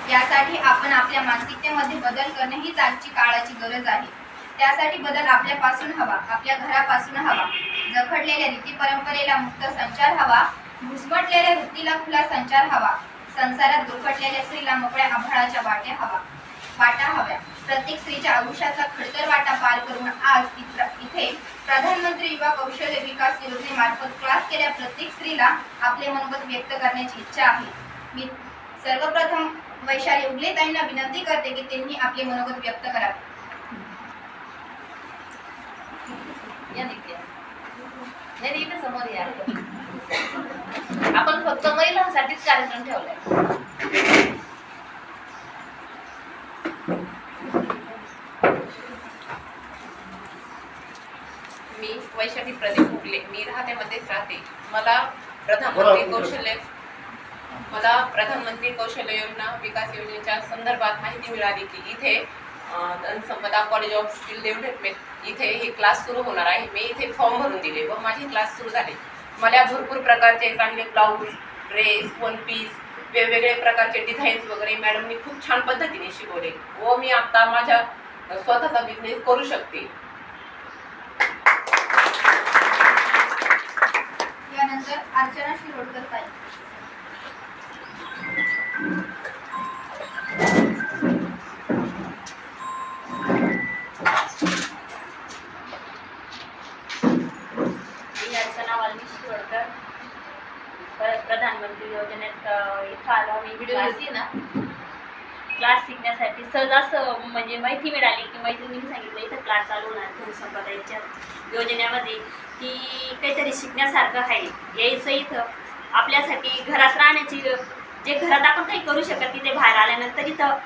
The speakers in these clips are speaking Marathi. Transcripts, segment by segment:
यासाठी आपण आपल्या मानसिकतेमध्ये बदल करणे हीच आजची काळाची गरज आहे. त्यासाठी बदल आपल्यापासून हवा, आपल्या घरापासून हवा. जखडलेल्या रीती परंपरेला मुक्त संचार हवा, घुसमटलेल्या वृत्तीला खुला संचार हवा. संसारात गुरफटलेल्या स्त्रीला मोकळ्या आभाळाच्या वाटा हव्या. प्रत्येक स्त्रीच्या आयुष्याचा खडतर वाटा पार करून आज इथे प्रधानमंत्री युवा कौशल्य विकास योजनेमार्फत क्लास केल्या प्रत्येक स्त्रीला आपले मनोगत व्यक्त करण्याची इच्छा आहे. मी सर्वप्रथम वैशाली उगले ताईंना विनंती करते की त्यांनी आपले मनोगत व्यक्त करावे. समोर या. आपण फक्त महिलांसाठीच कार्यक्रम ठेवलाय. मी वैशाली प्रदीप उगले, मी राहतेमध्येच राहते. मला प्रधानमंत्री कौशल्य योजना विकास योजनेच्या संदर्भात माहिती मिळाली की इथे संपदा कॉलेज ऑफ स्किल डेव्हलपमेंट इथे हे क्लास सुरू होणार आहे. मी इथे फॉर्म भरून दिले व माझे क्लास सुरू झाले. मला भरपूर प्रकारचे चांगले ब्लाऊज, ड्रेस, वन पीस, वेगवेगळे प्रकारचे डिझाईन्स वगैरे मॅडमनी खूप छान पद्धतीने शिकवले व मी आता माझा स्वतःचा बिझनेस करू शकते. यानंतर अर्चना शिरोडकर ताई. प्रधानमंत्री योजनेत इथं आलो मी क्लास शिकण्यासाठी. सहज असं म्हणजे माहिती मिळाली की मैत्रिणींनी सांगितलं इथं क्लास चालू होणार संपदाच्या योजनेमध्ये की काहीतरी शिकण्यासारखं आहे. यायचं इथं आपल्यासाठी घरात राहण्याची जे घरात आपण काही करू शकत तिथे बाहेर आल्यानंतर इथं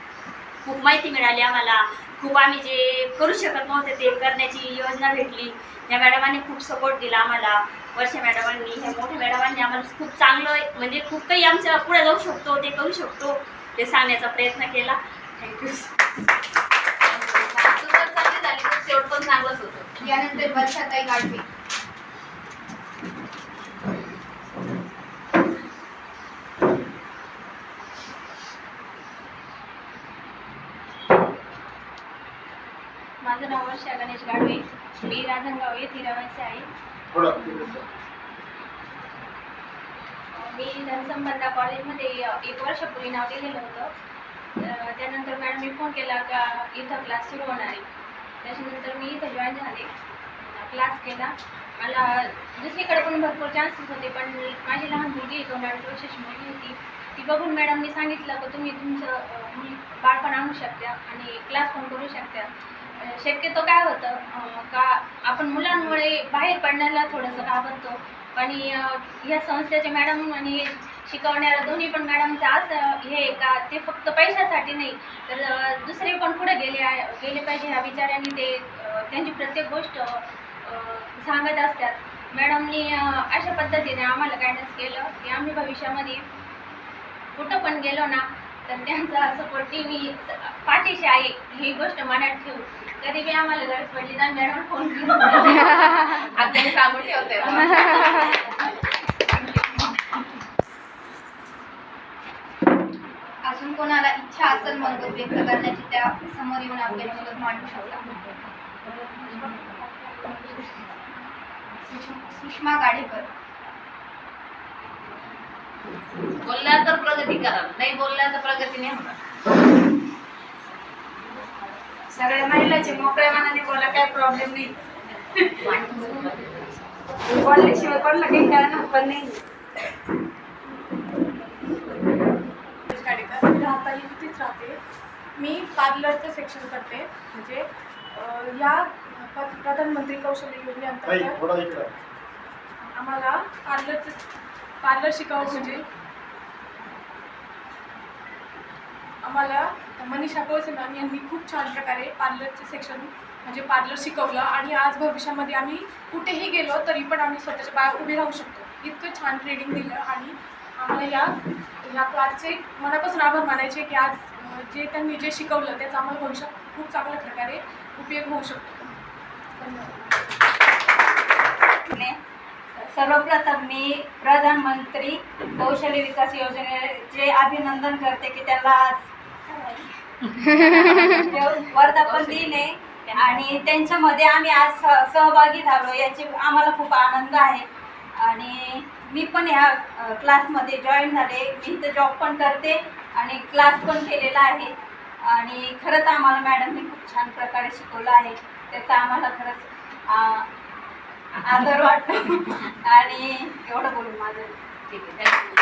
खूप माहिती मिळाली आम्हाला. खूप आम्ही जे करू शकत नव्हते ते करण्याची योजना भेटली. या मॅडमांनी खूप सपोर्ट दिला आम्हाला. वर्षा मॅडमांनी, ह्या मोठ्या मॅडमांनी आम्हाला खूप चांगलं म्हणजे खूप काही आमच्या पुढे जाऊ शकतो, ते करू शकतो ते सांगण्याचा प्रयत्न केला. थँक्यू. चांगली झाली तर शेवट पण चांगलंच होतं. यानंतर वर्षाताई गाडवे. माझं नाव वर्षा गणेश गाडवे. मी राजनगाव येथे रहिवासी आहे. मी जनसंबंधा कॉलेजमध्ये 1 वर्षापूर्वी नाव दिलेलं होतं. त्यानंतर मॅडमनी फोन केला का इथं क्लास सुरू होणार आहे. त्याच्यानंतर मी इथं जॉईन झाले, क्लास केला. मला दुसरीकडे पण भरपूर चान्सेस होते पण माझी लहान मुलगी 2-2.5 वर्षाची मुलगी होती. ती बघून मॅडमनी सांगितलं की तुम्ही तुमचं बाळपण आणू शकता आणि क्लास पण करू शकता. शक्यतो काय होतं का आपण मुलांमुळे बाहेर पडण्याला थोडंसं घाबरतो आणि ह्या संस्थेचे मॅडम आणि शिकवणाऱ्या दोन्ही पण मॅडमचं असं हे का ते फक्त पैशासाठी नाही तर दुसरे पण पुढे गेले पाहिजे ह्या विचाराने ते त्यांची प्रत्येक गोष्ट सांगत असतात. मॅडमनी अशा पद्धतीने आम्हाला गायडन्स केलं की आम्ही भविष्यामध्ये कुठं पण गेलो ना तर त्यांचा सपोर्ट मी पाठीशी आहे ही गोष्ट मनात ठेवू. कधी बी आम्हाला गरज पडली तर मॅडम फोन करू. आता सांगून ठेवते. अजून कोणाला इच्छा असेल मनोगत व्यक्त करण्याची त्या समोर येऊन आपले मनोगत मांडू शकता. सुषमा गाडेकर. बोलल्या तर प्रगती करा, नाही बोलल्या तर प्रगती नाही होणार. सगळ्या महिलाचे मोकळ्या मनाने बोला, काय प्रॉब्लेम नाही. बोलल्याशिवाय कोणाला काही कळणार पण नाही. राहता इथेच राहते. मी पार्लरचं सेक्शन करते. म्हणजे या प्रधानमंत्री कौशल्य योजनेअंतर्गत आम्हाला पार्लर शिकावं म्हणजे आम्हाला मनीषा कोळसे मॅम यांनी खूप छान प्रकारे पार्लरचे सेक्शन म्हणजे पार्लर शिकवलं आणि आज भविष्यामध्ये आम्ही कुठेही गेलो तरी पण आम्ही स्वतःच्या पायावर उभे राहू शकतो. इतकं छान ट्रेनिंग दिलं आणि आम्हाला या क्लासचे मनापासून आभार मानायचे की आज जे त्यांनी जे शिकवलं त्याचा आम्हाला भविष्यात खूप चांगल्या प्रकारे उपयोग होऊ शकतो. सर्वप्रथम मी प्रधानमंत्री कौशल्य विकास योजनेचे अभिनंदन करते की त्याला आज वर्धापन दिन आहे आणि त्यांच्यामध्ये आम्ही आज सहभागी झालो याची आम्हाला खूप आनंद आहे. आणि मी पण ह्या क्लासमध्ये जॉईन झाले. मी इथं जॉब पण करते आणि क्लास पण केलेला आहे. आणि खरंच आम्हाला मॅडमने खूप छान प्रकारे शिकवलं आहे. त्याचा आम्हाला खरंच आदर वाटतो. आणि एवढं बोलून माझं ठीक आहे, थँक्यू.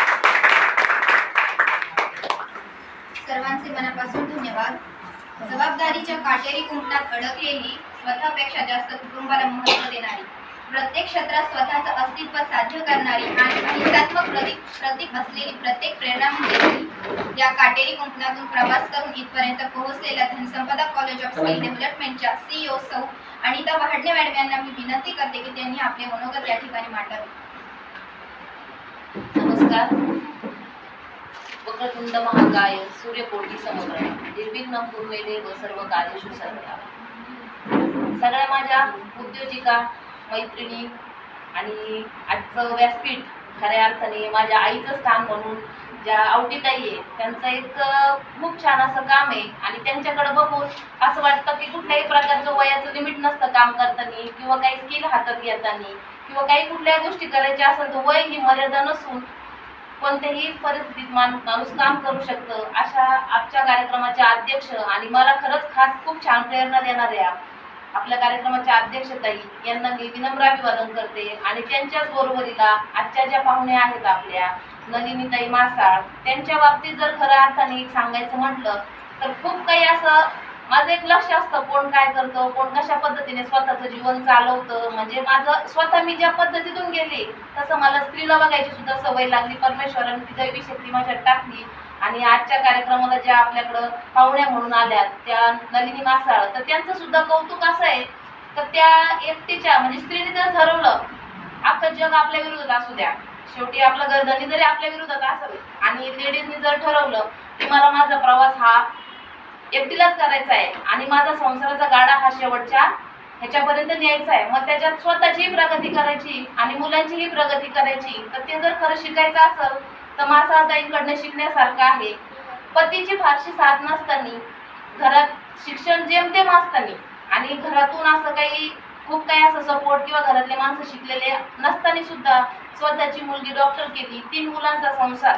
सर्वांचे मनापासून धन्यवाद. जबाबदारीच्या काटेरी कुंपणात अडकलेली, स्वतःपेक्षा जास्त कुटुंबाला महत्त्व देणारी, प्रत्येक क्षेत्रात स्वतःचं अस्तित्व साध्य करणारी आणि अहिंसात्मक प्रतीक असलेली प्रत्येक प्रेरणा म्हणजे ती. या काटेरी कुंपणातून प्रवास करून इथपर्यंत पोहोचलेल्या धनसंपदा कॉलेज ऑफ स्किल डेव्हलपमेंटच्या CEO सौ अनिता वहाडणे मॅडम यांना मी विनंती करते की त्यांनी आपले मनोगत या ठिकाणी मांडावे. नमस्कार. वक्रतुंड महाकाय सूर्यकोटी समग्र निर्विघ्नं कुर्मे देव सर्व कार्येषु सर्वदा. सगळ्या माझ्या उद्योजिका मैत्रिणी आणि आजचं व्यासपीठ खऱ्या अर्थाने माझ्या आईचं स्थान म्हणून ज्या आवटीताई आहे त्यांचं एक खूप छान असं काम आहे. आणि त्यांच्याकडे बघून असं वाटतं की कुठल्याही प्रकारचं वयाचं लिमिट नसतं काम करताना किंवा काही स्किल हातात घेताना किंवा काही कुठल्या गोष्टी करायच्या असेल तर वय ही मर्यादा नसून कोणत्याही परिस्थितीत माणूस काम करू शकतं. अशा आजच्या कार्यक्रमाच्या अध्यक्ष आणि मला खरंच खास खूप छान प्रेरणा देणाऱ्या आपल्या कार्यक्रमाच्या अध्यक्षताई यांना मी विनम्र अभिवादन करते. आणि त्यांच्याच बरोबरीला आजच्या ज्या पाहुण्या आहेत आपल्या नलिनीताई मासाळ, त्यांच्या बाबतीत जर खऱ्या अर्थाने सांगायचं म्हटलं तर खूप काही असं माझं एक लक्ष असतं कोण काय करतं, कोण कशा पद्धतीने स्वतःचं जीवन चालवतं. म्हणजे माझं स्वतः मी ज्या पद्धतीतून गेले तसं मला स्त्रीला बघायची सुद्धा सवय लागली. परमेश्वराने ती दैवी शक्ती माझ्यात टाकली. आणि आजच्या कार्यक्रमाला ज्या आपल्याकडं पाहुण्या म्हणून आल्यात त्या नलिनी मासाळ, तर त्यांचं सुद्धा कौतुक असं आहे तर त्या एकटीच्या म्हणजे स्त्रीने जर ठरवलं अख्खं जग आपल्या विरोधात असू द्या, शेवटी आपलं गर्दनी जरी आपल्या विरोधात असेल आणि लेडीजनी जर ठरवलं की मला माझा प्रवास हा एकटीलाच करायचा आहे आणि माझा संसाराचा गाडा हा शेवटच्या ह्याच्यापर्यंत न्यायचा आहे, मग त्याच्यात स्वतःचीही प्रगती करायची आणि मुलांचीही प्रगती करायची, तर ते जर खरं शिकायचं असेल तर मासाळताईंकडनं शिकण्यासारखं आहे. पतीची फारशी साथ नसताना घरात शिक्षण जेमतेम असताना आणि घरातून असं काही खूप काही असं सपोर्ट किंवा घरातले माणसं शिकलेले नसताना सुद्धा स्वतःची मुलगी डॉक्टर केली, 3 मुलांचा संसार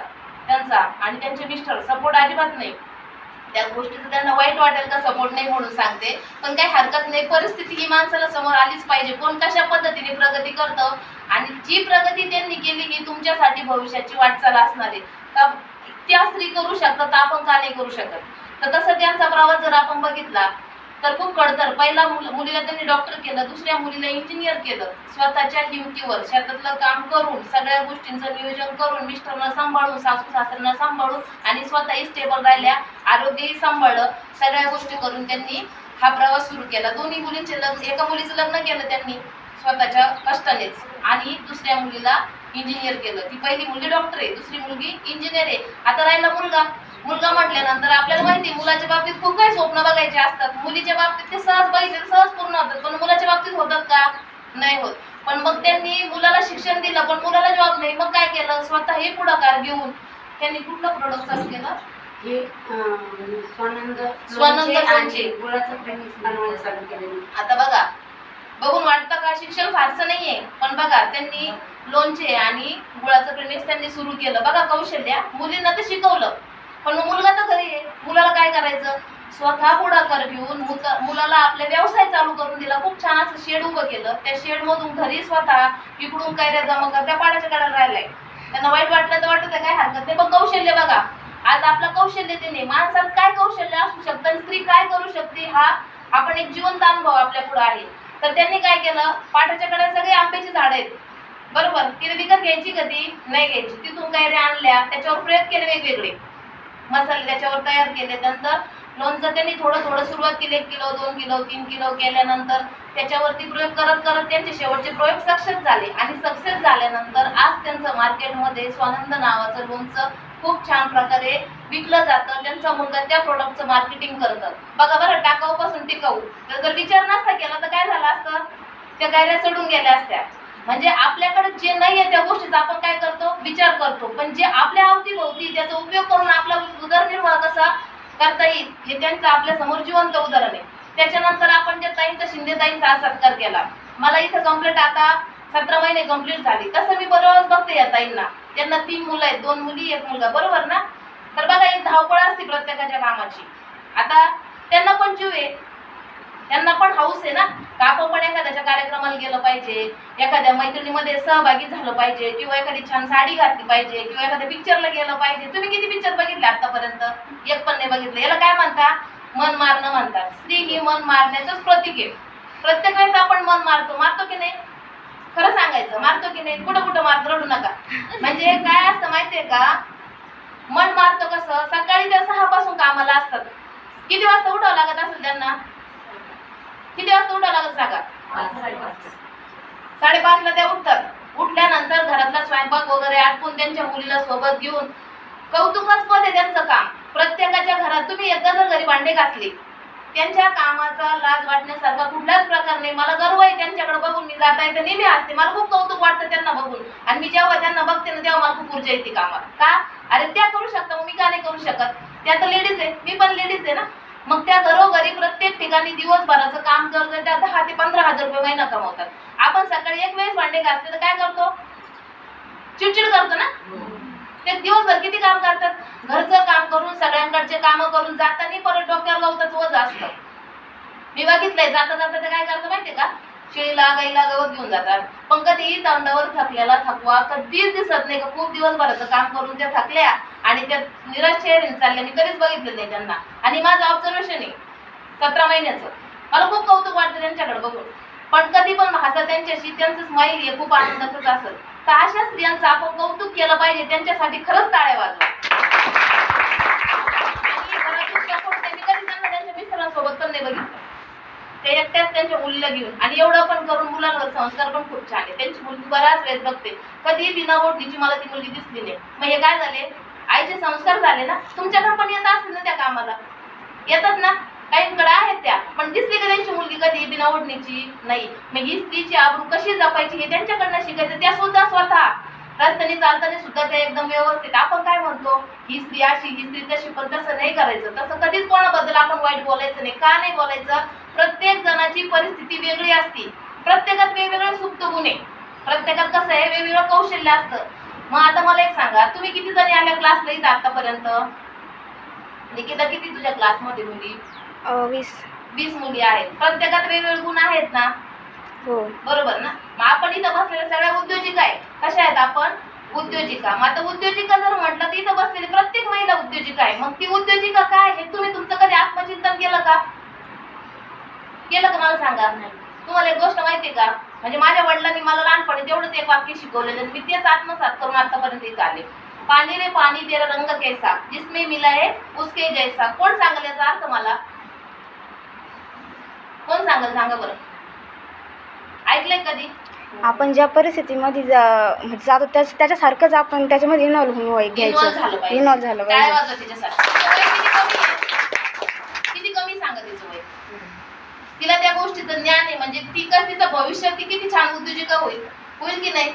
त्यांचा आणि त्यांचे मिस्टर सपोर्ट अजिबात नाही. त्या गोष्टीचं त्यांना वाईट वाटेल का सपोर्ट नाही म्हणून सांगते, पण काही हरकत नाही. परिस्थिती ही माणसाला समोर आलीच पाहिजे, कोण कशा पद्धतीने प्रगती करतं आणि जी प्रगती त्यांनी केली ही तुमच्यासाठी भविष्याची वाटचाल असणार आहे. का त्या स्त्री करू शकतात तर आपण का नाही करू शकत. तर तसं त्यांचा प्रवास जर आपण बघितला तर खूप कडतर. पहिला मुलीला त्यांनी डॉक्टर केलं, दुसऱ्या मुलीला इंजिनियर केलं, स्वतःच्या हिमतीवर शेतातलं काम करून सगळ्या गोष्टींचं नियोजन करून मिस्टरना सांभाळून सासू सासऱ्यांना सांभाळून आणि स्वतःही स्टेबल राहिल्या, आरोग्यही सांभाळलं, सगळ्या गोष्टी करून त्यांनी हा प्रवास सुरू केला. दोन्ही मुलींचे लग्न, एका मुलीचं लग्न केलं त्यांनी स्वतःच्या कष्टानेच आणि दुसऱ्या मुलीला इंजिनियर केलं. ती पहिली मुलगी डॉक्टर आहे, दुसरी मुलगी इंजिनियर आहे. आता राहिला मुलगा म्हटल्यानंतर आपल्याला माहिती मुलाच्या बाबतीत खूप काही स्वप्न बघायचे असतात. मुलीच्या बाबतीत ते सहज बघितले सहज पूर्ण होतात, पण मुलाच्या बाबतीत होतात का? नाही होत. पण मग त्यांनी मुलाला शिक्षण दिलं पण मुलाला जॉब नाही, मग काय केलं? स्वतःही पुढाकार घेऊन त्यांनी कुठलं प्रोडक्ट चालू केलं? हे स्वानंद लोणचे. गुळाचं प्रेमिक्स बनवायला चालू केलेलं. आता बघा, बघून वाटतं का शिक्षण फारसं नाहीये, पण बघा त्यांनी लोणचे आणि गुळाचं प्रेमिक्स त्यांनी सुरू केलं. बघा कौशल्य, मुलींना ते शिकवलं पण मुलगा तर घरी आहे. मुलाला काय करायचं? स्वतः पुढाकार घेऊन मुलाला आपले व्यवसाय चालू करून दिला. खूप छान असं शेड उभं केलं. त्या शेडमधून घरी स्वतः इकडून कैऱ्या जमा करता पाण्याच्या कडाला राहिलाय. त्यांना वाईट वाटलं तर वाटतं काय हरकत नाही, पण कौशल्य बघा. आज आपलं कौशल्य त्याने माणसात काय कौशल्य असू शकतं आणि स्त्री काय करू शकते हा आपण एक जिवंत अनुभव आपल्या पुढे आहे. तर त्यांनी काय केलं, पाठाच्या कड्यात सगळे आंब्याची झाड आहेत बरोबर, तिने विकत घ्यायची कधी नाही घ्यायची, तिथून कैऱ्या आणल्या, त्याच्यावर प्रयोग केले वेगवेगळे मसाले त्याच्यावर तयार केले. नंतर लोणचं त्यांनी थोडं थोडं सुरुवात केली, 1 किलो 2 किलो 3 किलो केल्यानंतर त्याच्यावरती प्रयोग करत करत त्यांचे शेवटचे प्रयोग सक्सेस झाले आणि सक्सेस झाल्यानंतर आज त्यांचं मार्केटमध्ये स्वानंद नावाचं लोणचं खूप छान प्रकारे विकलं जातं. त्यांचा मुलगा त्या प्रोडक्टचं मार्केटिंग करतात. बघा बरं, टाकाऊपासून टिकाऊ जर विचार नसता केला तर काय झालं असतं? त्या कैऱ्या चढून गेल्या असत्या. म्हणजे आपल्याकडे जे नाही आहे त्या गोष्टीचा आपण काय करतो? विचार करतो, पण जे आपल्या अवतीभोवती त्याचा उपयोग करून आपला उदरनिर्वाह कसा करता येईल हे त्यांचं आपल्या समोर जिवंत उदाहरण आहे. त्याच्यानंतर आपण ज्या ताईंचा शिंदे ताईंचा सत्कार केला, मला इथं कंप्लीट आता 17 महिने कंप्लीट झाली. तसं मी बरोबर बघते या ताईंना, त्यांना 3 मुलं आहेत, 2 मुली 1 मुलगा, बरोबर ना. तर बघा एक धावपळ असते प्रत्येकाच्या कामाची. आता त्यांना पण जीव आहे, त्यांना पण हाऊस आहे ना, का आपण पण एखाद्याच्या कार्यक्रमाला गेलं पाहिजे, एखाद्या मैत्रिणीमध्ये सहभागी झालं पाहिजे, किंवा एखादी छान साडी घातली पाहिजे, किंवा एखाद्या पिक्चरला गेलं पाहिजे. तुम्ही किती पिक्चर बघितले आतापर्यंत? एक पण नाही बघितलं. याला काय म्हणता? मन मारणं म्हणतात. स्त्री ही मन मारण्याचंच प्रतीक आहे. प्रत्येक वेळेस आपण मन मारतो की नाही? खरं सांगायचं, मारतो की नाही? कुठं कुठं मारतो, रडू नका. म्हणजे काय असतं माहितीये का, मन मारतो कसं, सकाळी त्या 6 पासून कामाला असतात. किती वाजता उठावं लागत असेल त्यांना? किती वाजता उठावं लागत सांगा? 5:30ला त्या उठतात. उठल्यानंतर घरातला स्वयंपाक वगैरे आटपून त्यांच्या मुलीला सोबत घेऊन, कौतुकास्पद आहे त्यांचं काम. प्रत्येकाच्या घरात तुम्ही एकदा जर घरी भांडे घासले, त्यांच्या कामाचा लाज वाटण्यासारखा कुठलाच प्रकार नाही. मला गर्व आहे त्यांच्याकडे बघून. मी जाता येते नेहमी असते, मला खूप कौतुक वाटतं त्यांना बघून. आणि मी जेव्हा त्यांना बघते ना तेव्हा मला खूप ऊर्जा येते कामात. का? अरे त्या करू शकता, मग मी का नाही करू शकत? त्या तर लेडीज आहे, मी पण लेडीज आहे ना. मग त्या घरोघरी प्रत्येक ठिकाणी दिवसभराचं काम करतात, त्या 10 ते 15,000 रुपये महिना कमवतात. आपण सकाळी एक वेळेस भांडे घासले तर काय करतो? चिडचिड करतो ना. ते दिवसभर किती काम करतात, घरचं काम करून, सगळ्यांकडचे काम करून, जाताना परत डोक्यावर गवताचं ओझं असतं. मी बघितलंय, जाता जाता ते काय करतं माहितीये का, शेळीला गाईला गवत घेऊन जातात. पण कधीही तोंडावर थकलेला थकवा कधीच दिसत नाही का खूप दिवसभराचं काम करून त्या थकल्या आणि त्या निराश चेहऱ्याने चालल्या. मी कधीच बघितलं नाही त्यांना. आणि माझं ऑब्झर्वेशन आहे 17 महिन्याचं, मला खूप कौतुक वाटतं त्यांच्याकडे बघून. पण कधी पण हसा त्यांच्याशी, त्यांचं स्माईल हे खूप आनंदाचंच असेल. तर अशा स्त्रियांचं आपण कौतुक केलं पाहिजे, त्यांच्यासाठी खरंच टाळ्या वाजवा. आणि घरातून सपोर्ट त्यांनी कधी त्यांना त्यांच्या मिस्टरांसोबत पण नाही बघितलं, ते एकट्याच त्यांच्या मुलीला घेऊन. आणि एवढं पण करून मुलांवर संस्कार पण खूप छान आहे. त्यांची मुलगी बऱ्याच वेळेस बघते, कधी बिना ओढणीची मला ती मुलगी दिसली नाही. मग हे काय झाले? आईचे संस्कार झाले ना. तुमच्याकडे पण येत असतील ना त्या कामाला, येतात ना, काहींकडे आहेत त्या, पण दिसली का त्यांची मुलगी कधी बिना ओढणीची? नाही. मग ही स्त्रीची आबरू कशी जपायची हे त्यांच्याकडनं शिकायचं. त्या सुद्धा स्वतः रस्त्याने चालताना सुद्धा त्या एकदम व्यवस्थित. आपण काय म्हणतो, ही स्त्री अशी, ही स्त्री तशी, पण तसं नाही करायचं. तसं कधीच कोणाबद्दल आपण वाईट बोलायचं नाही. का नाही बोलायचं? प्रत्येक जणाची परिस्थिती वेगळी असते, प्रत्येकात वेगवेगळे सुप्त गुण आहे, प्रत्येकात कसं आहे वेगवेगळं कौशल्य असतं. मग आता मला एक सांगा, तुम्ही किती जणी आल्या क्लासला इथं आतापर्यंत? निकिता, किती तुझ्या क्लासमध्ये मुली? 20 मुली आहेत. प्रत्येकात वेगवेगळे गुण आहेत ना, हो बरोबर ना. मग आपण इथं बसलेल्या सगळ्या उद्योजिका आहे. कशा आहेत आपण? उद्योजिका. मग आता उद्योजिका जर म्हटलं तर इथं बसलेली प्रत्येक महिला उद्योजिका आहे. मग ती उद्योजिका काय हे तुम्ही तुमचं कधी आत्मचिंतन केलं का? केलं का मला सांगा. तुम्हाला एक गोष्ट माहिती का, म्हणजे माझ्या वडिलांनी मला लहानपणी तेवढंच एक वाक्य शिकवलेलं, मी तेच आत्मसात करून आतापर्यंत इथं आले. पाणी रे पाणी तेरा रंग कैसा, जिसमें मिला है उसके जैसा. कोण सांगेल याचा अर्थ मला? कोण सांगेल सांगा बरं? ऐकलंय कधी? आपण ज्या परिस्थितीमध्ये म्हणजे जातो त्याच्यासारखंच आपण त्याच्यामध्ये इन्व्हॉल्व झालं पाहिजे. इन्व्हॉल्व झालं काय पाहिजे. वाजवा त्याच्यासाठी? तिचं वय किती कमी आहे? किती कमी सांगा तिचं वय. तिला त्या गोष्टीचं ज्ञान आहे, म्हणजे तिचं भविष्य ती किती छान उद्योजिका होईल की नाही.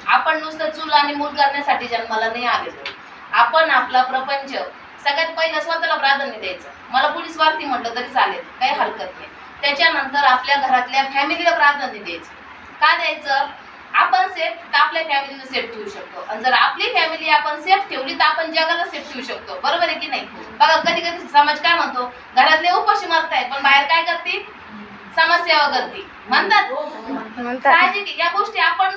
आपण नुसतं चूल आणि मूल करण्यासाठी जन्माला नाही आलेलो. आपण आपला प्रपंच सगळ्यात पहिलं स्वतःला प्राधान्य द्यायचं. मला पुढे स्वार्थी म्हटलं तरी चालेल, काही हरकत नाही. त्याच्यानंतर आपल्या घरातल्या फॅमिलीला प्राधान्य द्यायचं. का द्यायचं? आपण सेफ तर आपल्या फॅमिलीला सेफ ठेवू शकतो, आणि जर आपली फॅमिली आपण सेफ ठेवली तर आपण जगाला सेफ ठेवू शकतो. बरोबर आहे की नाही? बघा कधी कधी समाज काय म्हणतो, घरातले उपाशी मरताय पण बाहेर काय करते, समाजसेवा करते म्हणतात. साहजिक या गोष्टी आपण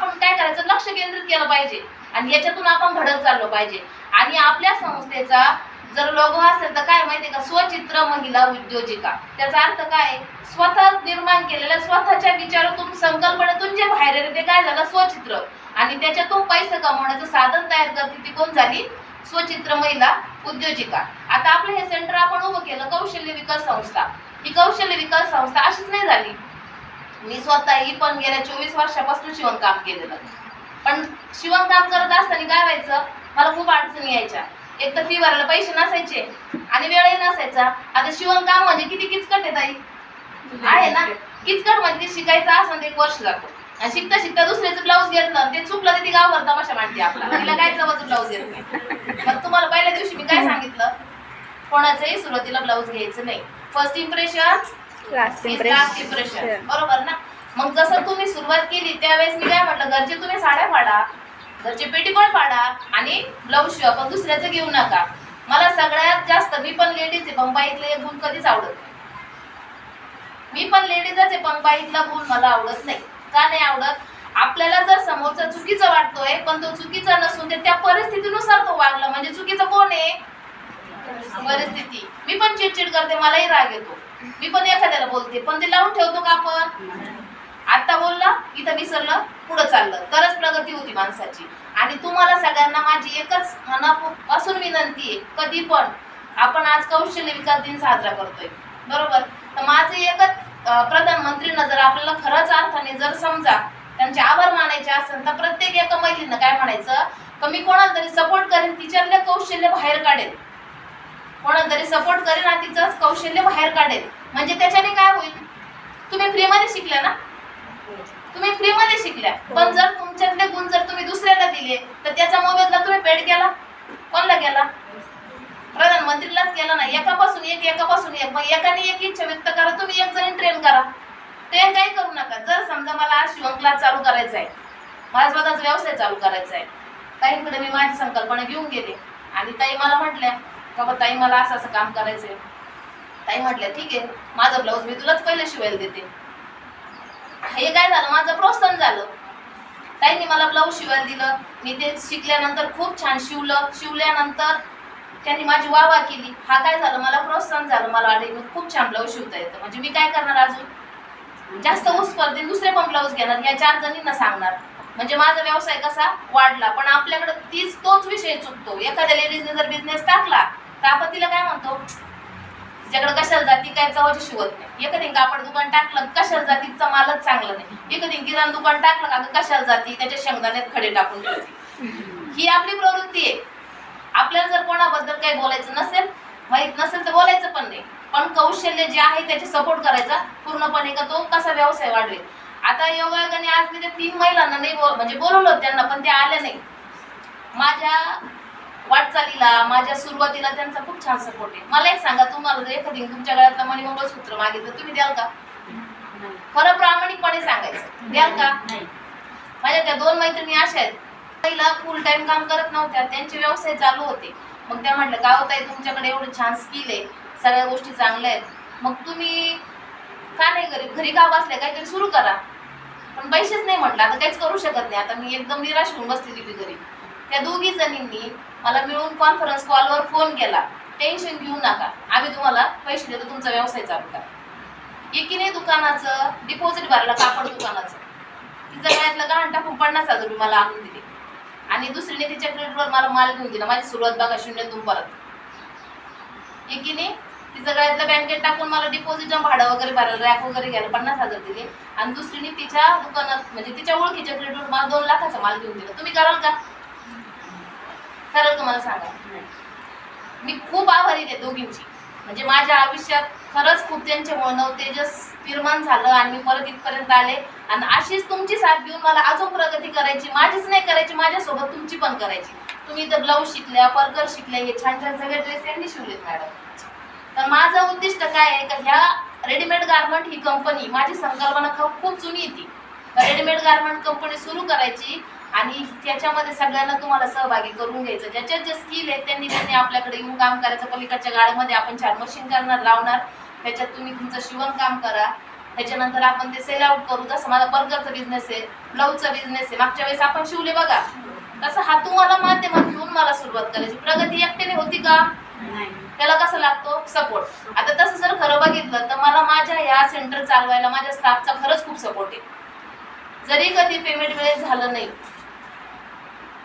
काय करायचं, लक्ष केंद्रित केलं पाहिजे आणि याच्यातून आपण घडत चाललो पाहिजे. आणि आपल्या संस्थेचा जर लोगो असेल तर काय माहितीये का, स्वचित्र महिला उद्योजिका. त्याचा अर्थ काय? स्वतः निर्माण केलेल्या स्वतःच्या विचारातून संकल्पनेतून जे बाहेर येते ते काय झालं, स्वचित्र. आणि त्याच्यातून पैसे कमवण्याचं साधन तयार करते ती कोण झाली, स्वचित्र महिला उद्योजिका. आता आपलं हे सेंटर आपण उभं केलं, कौशल्य विकास संस्था. ही कौशल्य विकास संस्था अशीच नाही झाली. मी स्वतःही पण गेल्या 24 वर्षापासून शिवणकाम केलेलं. पण शिवणकाम करत असताना काय व्हायचं, मला खूप अडचणी यायच्या. एक तर फी भरायला पैसे नसायचे आणि वेळही नसायचा. आता शिवणकाम म्हणजे किती किचकट आहे ताई, आहे ना. किचकट म्हणजे शिकायचं असं 1 वर्ष जातो, आणि शिकता शिकता दुसऱ्याचं ब्लाऊज घेतलं ते चुकलं तर ती गावभर तमाशा मांडते आपला, तिला काय जवळचं ब्लाऊज येत नाही. मग तुम्हाला पहिल्या दिवशी मी काय सांगितलं, कोणाचंही सुरुवातीला ब्लाऊज घ्यायचं नाही. First impression last last impression, बरोबर ना. मग जसं तुम्ही सुरुवात केली त्यावेळेस मी काय म्हटलं, घरचे तुम्ही साड्या फाडा, घरचे पेटीकोट फाडा आणि ब्लाऊज शिवा, पण दुसऱ्याचं घेऊ नका. मला सगळ्यात जास्त, मी पण लेडीज आहे पण बाईतलं एक गुण कधीच आवडत नाही. मी पण लेडीजच आहे पण बाईतला गुण मला आवडत नाही. का नाही आवडत? आपल्याला जर समोरचा चुकीचं वाटतोय पण तो चुकीचा नसून ते त्या परिस्थितीनुसार तो वागला म्हणजे चुकीचं कोण आहे? परिस्थिती. मी पण चिडचिड करते, मलाही राग येतो, मी पण एखाद्याला बोलते, पण ते लावून ठेवतो का आपण? आता बोलला इथं विसरलं, पुढं चाललं तरच प्रगती होती माणसाची. आणि तुम्हाला सगळ्यांना माझी एकच मनापासून विनंती आहे, कधी पण आपण आज कौशल्य विकास दिन साजरा करतोय, बरोबर? तर माझं एकच प्रधानमंत्रींना जर आपल्याला खरंच अर्थाने जर समजा त्यांचे आभार मानायचे असेल तर प्रत्येक एका महिलेनं काय म्हणायचं, तर मी कोणाला तरी सपोर्ट करेन, तिच्यातले कौशल्य बाहेर काढेल, कोणाला तरी सपोर्ट करेन आणि तिचं कौशल्य बाहेर काढेल. म्हणजे त्याच्याने काय होईल, तुम्ही फ्रीमध्ये शिकल्या ना, तुम्ही फ्रीमध्ये शिकल्या, पण जर तुमच्यातले गुण जर तुम्ही दुसऱ्याला दिले तर त्याचा मोबदला तुम्ही पेड केला, कोणाला केला? प्रधानमंत्रीलाच केला ना. एकापासून एक, मग एकाने एक इच्छा व्यक्त करा, तुम्ही एक जणी ट्रेन करा. ट्रेन काही करू नका. जर समजा मला आज शिवण क्लास चालू करायचा आहे, माझा स्वतःचा व्यवसाय चालू करायचा आहे, ताईंकडे मी माझी संकल्पना घेऊन गेले आणि ताई मला म्हटल्या का बा ताई मला असं असं काम करायचंय. ताई म्हटल्या ठीक आहे, माझं ब्लाऊज मी तुलाच पहिले शिवायला देते. हे काय झालं, माझं प्रोत्साहन झालं. ताईंनी मला ब्लाऊज शिवायला दिलं, मी ते शिकल्यानंतर खूप छान शिवल्यानंतर त्यांनी माझी वाहवा केली. हा काय झालं, मला प्रोत्साहन झालं, मला आले मी खूप छान ब्लाऊज शिवता येतं. म्हणजे मी काय करणार, अजून जास्त ऊस करते, दुसरे पण ब्लाऊज घेणार, या 4 जणींना सांगणार, म्हणजे माझा व्यवसाय कसा वाढला. पण आपल्याकडे तोच विषय चुकतो. एखाद्या लेडीजने जर बिझनेस टाकला तर आपण तिला काय म्हणतो, तिच्याकडे कशाला जाती, काय चवाची शिवत नाही. एखादी कापड दुकान टाकलं, कशाला जाती, तिचा मालच चांगलं नाही. एखादी किराणा दुकान टाकलं का कशाला जाती, त्याच्या शेंगदाण्यात खडे टाकून ठेवते. ही आपली प्रवृत्ती आहे. आपल्याला जर कोणाबद्दल काही बोलायचं नसेल, माहीत नसेल तर बोलायचं पण नाही, पण कौशल्य जे आहे त्याचे सपोर्ट करायचा पूर्णपणे, का तो कसा व्यवसाय वाढवेल. आता योगायोगाने आज मी त्या 3 महिलांना नाही म्हणजे बोलवलं त्यांना, पण ते आल्या नाही. माझ्या वाटचालीला, माझ्या सुरुवातीला त्यांचा खूप छान सपोर्ट आहे. मला एक सांगा, तुम्हाला जर एखादी तुमच्या गळ्यातलं मणिमंगळसूत्र मागितलं, तुम्ही द्याल का? खरं प्रामाणिकपणे सांगायचं, द्याल का? माझ्या त्या 2 मैत्रिणी अशा आहेत, पहिला फुल टाइम काम करत नव्हत्या, त्यांचे व्यवसाय चालू होते. मग त्या म्हटलं का होत आहे, तुमच्याकडे एवढं छान स्किल आहे, सगळ्या गोष्टी चांगल्या आहेत, मग तुम्ही का नाही घरी का बसल्या, काहीतरी सुरू करा. पण पैसेच नाही म्हटलं, आता काहीच करू शकत नाही. आता मी एकदम निराश होऊन बसलेली होती घरी. त्या 2घी जणींनी मला मिळून कॉन्फरन्स कॉलवर फोन केला, टेन्शन घेऊ नका, आम्ही तुम्हाला पैसे देतो, तुमचा व्यवसाय चालू करा. एकीने दुकानाचं डिपॉझिट भरलं, कापड दुकानाचं, तिचं गळ्यातलं गहाण टाकून 50,000 रुपये मला आणून दिले आणि दुसरीने तिच्या क्रेडिटवर मला माल घेऊन दिला. माझी सुरुवात बघा 0तून परत. एकीने तिचं गळ्यातलं बँकेत टाकून मला डिपॉझिट भाडं वगैरे भरायला, रॅक वगैरे घ्यायला 50,000 दिले आणि दुसरीने तिच्या दुकानात म्हणजे तिच्या ओळखीच्या क्रेडिटवर मला 2 लाखाचा माल घेऊन दिला. तुम्ही कराल का? कराल का मला सांगा. मी खूप आभारी आहे दोघींची. म्हणजे माझ्या आयुष्यात खरंच खूप त्यांच्यामुळे नवतेजस निर्माण झालं आणि मी परत इथपर्यंत आले. आणि अशीच तुमची साथ घेऊन मला अजून प्रगती करायची, माझीच नाही करायची, माझ्यासोबत तुमची पण करायची. तुम्ही तर ब्लाऊज शिकल्या, परकर शिकल्या, हे छान छान सगळे ड्रेस यांनी शिवलेत मॅडम. तर माझं उद्दिष्ट काय आहे का, ह्या रेडीमेड गारमेंट ही कंपनी, माझी संकल्पना खूप जुनी येते, रेडीमेड गारमेंट कंपनी सुरू करायची आणि त्याच्यामध्ये सगळ्यांना तुम्हाला सहभागी करून घ्यायचं. ज्याच्यात जे स्किल आहे त्यांनी आपल्याकडे येऊन काम करायचं. पलीकडच्या गाड्यामध्ये आपण 4 मशीन करणार लावणार, त्याच्यात तुम्ही तुमचं शिवण काम करा. त्याच्यानंतर आपण ते सेल आउट करू. जसं माझा बर्गरचा बिझनेस आहे, ब्लाऊजचा बिझनेस आहे, मागच्या वेळेस आपण शिवले बघा, तसं हा तुम्हाला माध्यमात घेऊन मला सुरुवात करायची. प्रगती एकट्याने होती का? त्याला कसं लागतो सपोर्ट. आता तसं जर खरं बघितलं तर मला माझ्या ह्या सेंटर चालवायला माझ्या स्टाफचा खरंच खूप सपोर्ट आहे. जरी कधी पेमेंट वेळेत झालं नाही,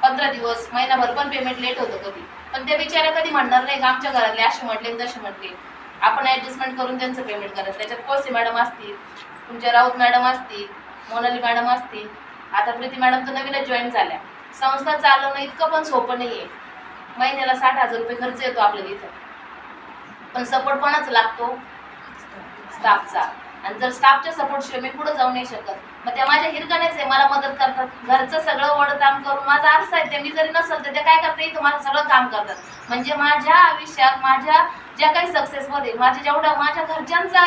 15 दिवस महिनाभर पण पेमेंट लेट होतं कधी, पण त्या बिचाऱ्या कधी म्हणणार नाही का आमच्या घरातले असे म्हटले तसे म्हटले, आपण ॲडजस्टमेंट करून त्यांचं पेमेंट करायचं. त्याच्यात कोसे मॅडम असतील, तुमच्या राऊत मॅडम असतील, मोनाली मॅडम असतील, आता प्रीती मॅडम तर नवीनच जॉईन झाल्या. संस्था चालवणं इतकं पण सोपं नाही आहे. महिन्याला 60,000 रुपये खर्च येतो आपल्याला इथं, पण सपोर्ट कोणाचा लागतो? स्टाफचा. आणि जर स्टाफच्या सपोर्टशिवाय मी पुढे जाऊ नाही शकत. मग त्या माझ्या हिरकणेच आहे, मला मदत करतात. घरचं सगळं वडताम करून माझा आरसा आहे, ते मी जरी नसेल तर ते काय करता येतं, माझं सगळं काम करतात. म्हणजे माझ्या आयुष्यात माझ्या ज्या काही सक्सेसमध्ये माझ्या जेवढं माझ्या घरच्यांचा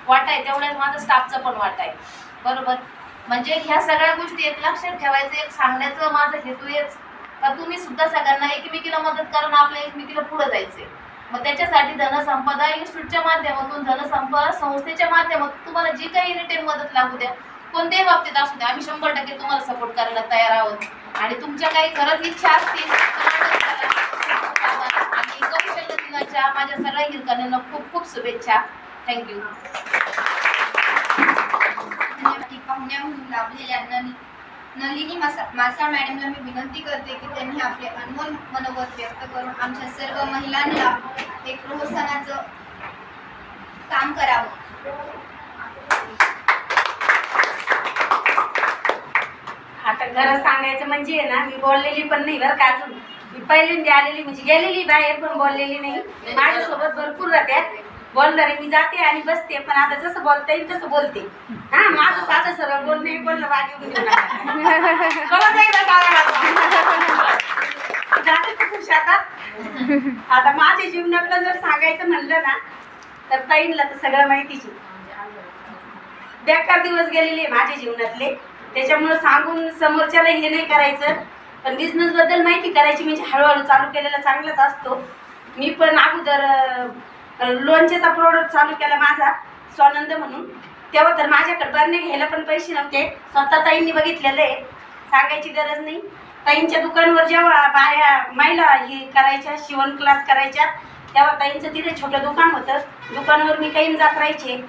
वाटा आहे तेवढ्याच माझा स्टाफचा पण वाटा आहे. बरोबर. म्हणजे ह्या सगळ्या गोष्टी एक लक्षात ठेवायचं, एक सांगण्याचं माझं हेतू हेच का तुम्ही सुद्धा सगळ्यांना एकमेकीला मदत करून आपल्या एकमेकीला पुढे जायचे. मग त्याच्यासाठी धनसंपदा इन्स्टिट्यूटच्या माध्यमातून, धनसंपदा संस्थेच्या माध्यमातून तुम्हाला जी काही एनीटाईम मदत लागू द्या, कोणत्याही बाबतीत असू द्या, आम्ही 100% तुम्हाला सपोर्ट करायला तयार आहोत. आणि तुमच्या काही खरंच इच्छा असतील आणि कौशल्य दिनाच्या माझ्या सगळ्या हिरकण्यांना खूप खूप शुभेच्छा. थँक्यू. पाहुण्या म्हणून लाभलेल्या नलिनी मासाळ मॅडमला मी विनंती करते की त्यांनी आपले अनमोल मनोगत व्यक्त करून आमच्या सर्व महिलांना एक प्रोत्साहनाचं काम करावं. आता खरं सांगायचं म्हणजे ना, मी बोललेली पण नाही बरं का अजून. मी पहिल्यांदा आलेली म्हणजे गेलेली बाहेर, पण बोललेली नाही. माझ्यासोबत भरपूर राहत्यात बोलणारे. मी जाते आणि बसते, पण आता जसं बोलता येईल तसं बोलते. हा, माझं साधं सरळ बोलणे बोलणं राग येऊन देऊ नका. जाते खूप शातात. आता माझ्या जीवनातलं जर सांगायचं म्हणलं ना तर ताईंला तर सगळं माहितीच आहे. बेकार दिवस गेलेले माझ्या जीवनातले, त्याच्यामुळे सांगून समोरच्याला हे नाही करायचं. पण बिझनेस बद्दल माहिती करायची म्हणजे हळूहळू चालू केलेला चांगलाच असतो. मी पण अगोदर लोणचेचा प्रोडक्ट चालू केला माझा स्वानंद म्हणून. तेव्हा तर माझ्याकडे बरणे घ्यायला पण पैसे नव्हते. स्वतः ताईंनी बघितलेलं आहे, सांगायची गरज नाही. ताईंच्या दुकानावर जेव्हा बाया महिला ही करायच्या, शिवण क्लास करायच्या, तेव्हा ताईंचं तिथे छोटं दुकान होतं. दुकानावर मी काही जात राहायचे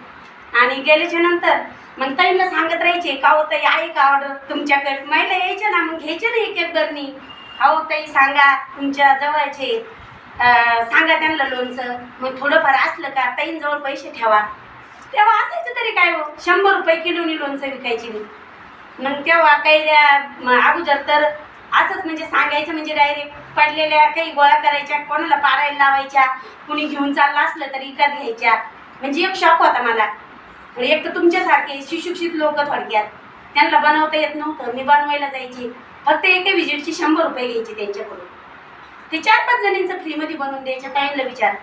आणि गेल्याच्या नंतर मग ताईंना सांगत राहायचे का हो ताई आहे का ऑर्डर तुमच्याकडे. महिला यायच्या ना, मग घ्यायचे ना एक एक बरणी. हो ताई सांगा तुमच्या जवळचे, सांगा त्यांना लोणचं. मग थोडंफार असलं का ताईंजवळ पैसे ठेवा. तेव्हा असायचं तरी काय हो, 100 रुपये किलोनी लोणचं विकायची मी. मग तेव्हा काही अगोदर तर असंच म्हणजे सांगायचं म्हणजे डायरेक्ट पडलेल्या काही गोळा करायच्या, कोणाला पारायला लावायच्या, कुणी घेऊन चाललं असलं तरी विकत घ्यायच्या. म्हणजे एक शॉक होता मला. एक तर तुमच्यासारखे सुशिक्षित लोक थोडक्यात, त्यांना बनवता येत नव्हतं, मी बनवायला जायची. फक्त एका व्हिजिटची 100 रुपये घ्यायचे त्यांच्याकडून. ते 4-5 जणींचं फ्रीमध्ये बनवून द्यायच्या ताईंना विचार.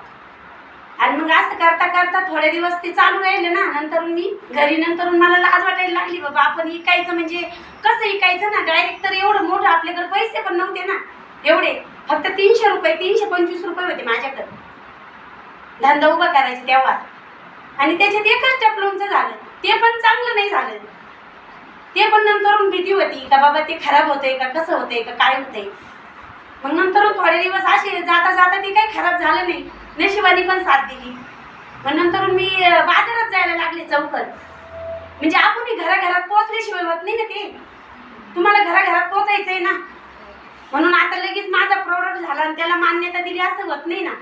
आणि मग असं करता करता थोडे दिवस ते चालू राहिले ना. नंतर मी घरी मला लाज वाटायला लागली, बाबा आपण इकायचं म्हणजे कसं इकायचं ना. डायरेक्ट तर एवढं मोठं आपल्याकडे पैसे पण नव्हते ना एवढे. फक्त 300 रुपये 325 रुपये होते माझ्याकडे धंदा उभा करायचे तेव्हा. आणि त्याच्यात एकच टप लोणचं झालं, ते पण चांगलं नाही झालं. ते पण नंतर भीती होती का बाबा ते खराब होतंय का, कसं होतंय का, काय होतंय. मग नंतर थोडे दिवस असे जाता जाता ते काही खराब झालं नाही, नशिबाने पण साथ दिली. मग नंतर मी बाजारात जायला लागले चौकत. म्हणजे आपण घराघरात पोहोचल्याशिवाय होत नाही ना ते. तुम्हाला घराघरात पोहोचायचंय ना, म्हणून आता लगेच माझा प्रोडक्ट झाला आणि त्याला मान्यता दिली असं होत नाही ना,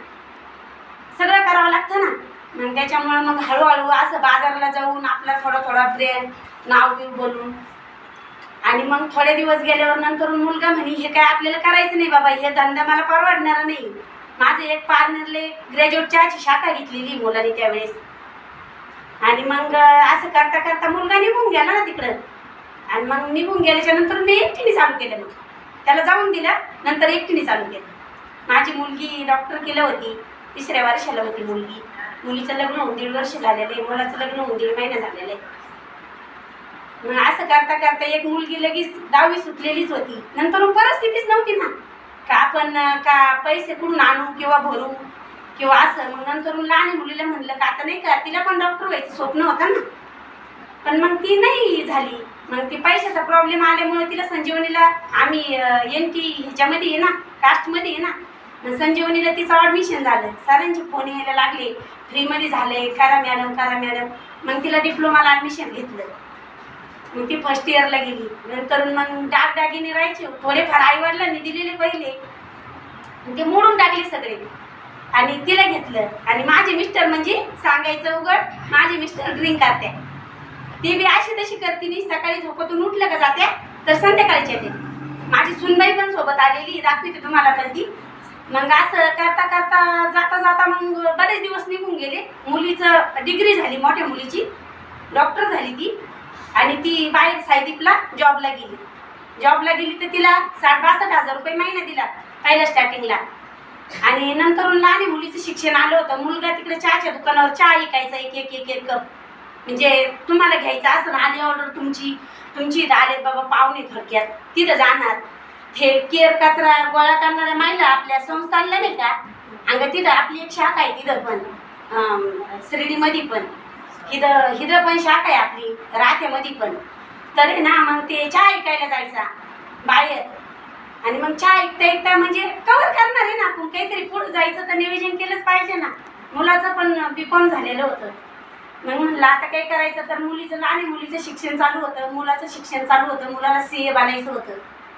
सगळं करावं लागतं ना. मग त्याच्यामुळे मग हळूहळू असं बाजाराला जाऊन आपला थोडा ब्रँड नाव बिव बोलून. आणि मग थोडे दिवस गेल्यावर नंतर मुलगा म्हणे हे काय आपल्याला करायचं नाही बाबा, हे धंदा मला परवडणार नाही. माझे एक पार्टनरले ग्रॅज्युएट चहाची शाखा घेतलेली मुलाने त्यावेळेस. आणि मग असं करता करता मुलगा निघून गेला ना तिकडं. आणि मग निघून गेल्याच्या नंतर मी एकटीने चालू केलं. मग त्याला जाऊन दिलं, नंतर एकटीने चालू केलं. माझी मुलगी डॉक्टर केलं होती, 3ऱ्या वर्षाला होती मुलगी. मुलीचं लग्न होऊन 1.5 वर्ष झालेलं आहे, मुलाचं लग्न होऊन 1.5 महिना झालेलं आहे. मग असं करता करता एक मुलगी लगेच 10वी सुटलेलीच होती. नंतर परिस्थितीच नव्हती ना का आपण का पैसे कुठून आणू किंवा भरू किंवा असं. मग नंतर लहान मुलीला म्हणलं का आता नाही का, तिला पण डॉक्टर व्हायचं स्वप्न होतं ना, पण मग ती नाही झाली. मग ती पैशाचा प्रॉब्लेम आल्यामुळे तिला संजीवनीला आम्ही NT ह्याच्यामध्ये आहे ना, कास्टमध्ये आहे ना, मग संजीवनीला तिचं ॲडमिशन झालं. सरांचे फोन यायला लागले फ्रीमध्ये झाले, करा मॅडम करा मॅडम. मग तिला डिप्लोमाला ॲडमिशन घेतलं. मग ती फर्स्ट इयरला गेली. नंतर मग दागदागिने राहायचे थोडेफार आईवडिलांनी दिलेले पहिले, ते मोडून टाकले सगळे आणि तिला घेतलं. आणि माझे मिस्टर म्हणजे सांगायचं उघड, माझे मिस्टर ड्रिंक करते. ते बी अशी तशी करते, मी सकाळी झोपतून उठलं का जाते तर संध्याकाळची येते. माझी सुनबाई पण सोबत आलेली, दाखवते तुम्हाला पण ती. मग असं करता करता जाता जाता मग बरेच दिवस निघून गेले. मुलीचं डिग्री झाली मोठ्या मुलीची, डॉक्टर झाली ती आणि ती बाहेर सायदीपला जॉबला गेली तर तिला 60-62 हजार रुपये महिना दिला पहिल्या स्टार्टिंगला. आणि नंतर लहान मुलीचं शिक्षण आलं होतं. मुलगा तिकडे चहाच्या दुकानावर चहा विकायचा एक कप. म्हणजे तुम्हाला घ्यायचं असं आली ऑर्डर तुमची आले बाबा पाहुणे थोडक्यात तिथं जाणार. हे केअर कचरा गोळा करणाऱ्या महिला आपल्या संस्थानला नाही का अंग तिथं आपली एक शाखा आहे तिथं पण शिर्डीमध्ये पण हिथं पण शाखा आहे आपली राहत्यामध्ये पण. तर आहे ना मग ते चहा ऐकायला जायचा बाहेर. आणि मग चहा ऐकता म्हणजे कवर करणार आहे ना आपण काहीतरी पुढं जायचं तर नियोजन केलंच पाहिजे ना. मुलाचं पण B.Com झालेलं होतं. मग म्हणलं आता काय करायचं तर लहान मुलीचं शिक्षण चालू होतं, मुलाचं शिक्षण चालू होतं. मुलाला CA बनायचं होतं.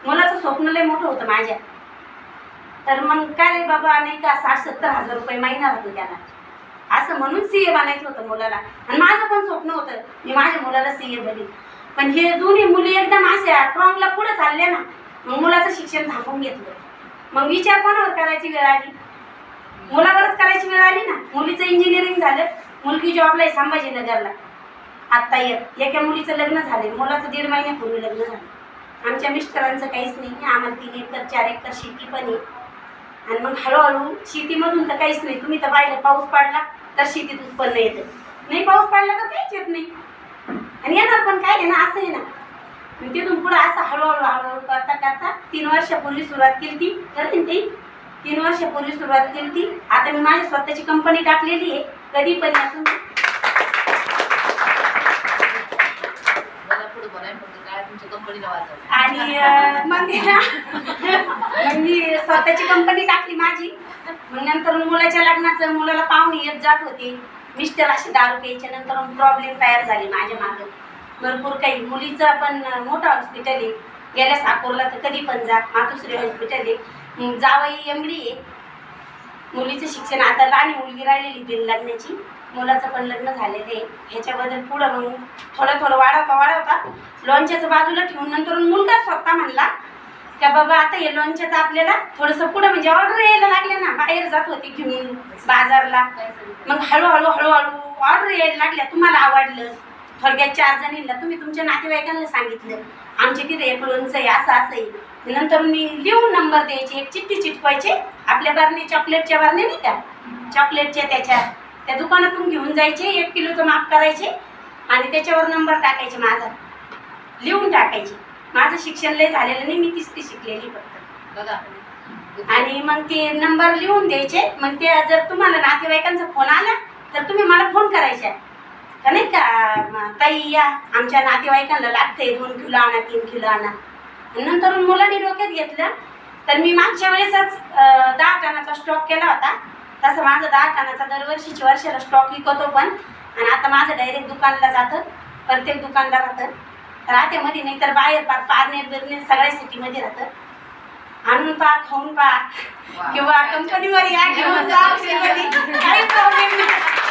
मुलाचं स्वप्न लय मोठं होतं माझ्या. तर मग काय बाबा नाही का 60-70 हजार रुपये महिना होतो त्याला असं म्हणून CA बनायचं होतं मुलाला. आणि माझं पण स्वप्न होतं मी माझ्या मुलाला CA बनेन. पण हे दोन्ही मुली एकदम अशा ट्रॉंगला पुढे चालल्या ना. मग मुलाचं शिक्षण थांबवून घेतलं. मग विचार कोणावर करायची वेळ आली? मुलावरच करायची वेळ आली ना. मुलीचं इंजिनिअरिंग झालं, मुलगी जॉबला आहे संभाजीनगरला. आत्ता एका मुलीचं लग्न झालं, मुलाचं 1.5 महिन्यापूर्वी लग्न झालं. आमच्या मिस्टरांचं काहीच नाही. आम्हाला 3 एकर 4 एकर शेती पण आहे. आणि मग हळूहळू शेतीमधून तर काहीच नाही. तुम्ही तर पाहिलं पाऊस पडला तर शेतीत उत्पन्न येतं, नाही पाऊस पडला तर काहीच येत नाही. आणि येणार पण काय आहे ना असं आहे ना. तिथून पुढं असं हळूहळू करता 3 वर्षापूर्वी सुरुवात केली ती. तर ती 3 वर्षापूर्वी सुरुवात केली ती. आता मी माझी स्वतःची कंपनी टाकलेली आहे. कधी पण यातून आणि मग मी स्वतःची कंपनी टाकली माझी. मग नंतर मुलाच्या लग्नाचं मुलाला पाहुणे येत जात होते. मिस्टर असे दारू प्यायच्या नंतर प्रॉब्लेम तयार झाले माझ्या मागं भरपूर काही. मुलीचं पण मोठं हॉस्पिटल आहे, गेल्या साकोरला तर कधी पण जा. मातुश्री हॉस्पिटल आहे. जावई MD आहे. मुलीचं शिक्षण आता लहान मुलगी राहिलेली बिन लग्नाची, मुलाचं पण लग्न झालेलं आहे. ह्याच्याबद्दल पुढं मग थोडं वाढवता लोणच्याचं बाजूला ठेवून नंतर मुलगा स्वतः म्हणला का बाबा आता हे लोणच्याचं आपल्याला थोडंसं पुढं म्हणजे ऑर्डर यायला लागले ना. बाहेर जात होते घेऊन बाजारला. मग हळूहळू ऑर्डर यायला लागल्या. तुम्हाला आवडलं थोडक्यात 4 जणींना तुम्ही तुमच्या नातेवाईकांना सांगितलं आमच्या तिथे एक लोणचं आहे असं आहे. नंतर मी लिहून नंबर द्यायचे, एक चिठ्ठी चिटकवायचे. आपल्या बरणी चॉकलेटच्या बरणी नाही का चॉकलेटच्या त्या दुकानातून घेऊन जायचे. 1 किलोचं माप करायचे आणि त्याच्यावर नंबर टाकायचे माझा लिहून टाकायचे. माझं शिक्षण लय झालेलं नाही, मी 30 शिकलेली फक्त. आणि मग ते नंबर लिहून द्यायचे. मग ते जर तुम्हाला नातेवाईकांचा फोन आला तर तुम्ही मला फोन करायचा का नाही का ताई या आमच्या नातेवाईकांना लागतंय 2 किलो आणा 3 किलो आणा. नंतर मुलांनी डोक्यात घेतलं तर मी मागच्या वेळेसच 10 टनाचा स्टॉक केला होता. तसं माझं 10 टनाचा दरवर्षीची वर्षाला स्टॉक विकतो पण. आणि आता माझं डायरेक्ट दुकानला जातं, प्रत्येक दुकानला राहतं राहत्यामध्ये, नाही तर बाहेर पारनेर बिरनेर सगळ्या सिटीमध्ये राहतं. आणून पहा खाऊन पहा किंवा कंपनीवर या घेऊन जा काही प्रॉब्लेम नाही.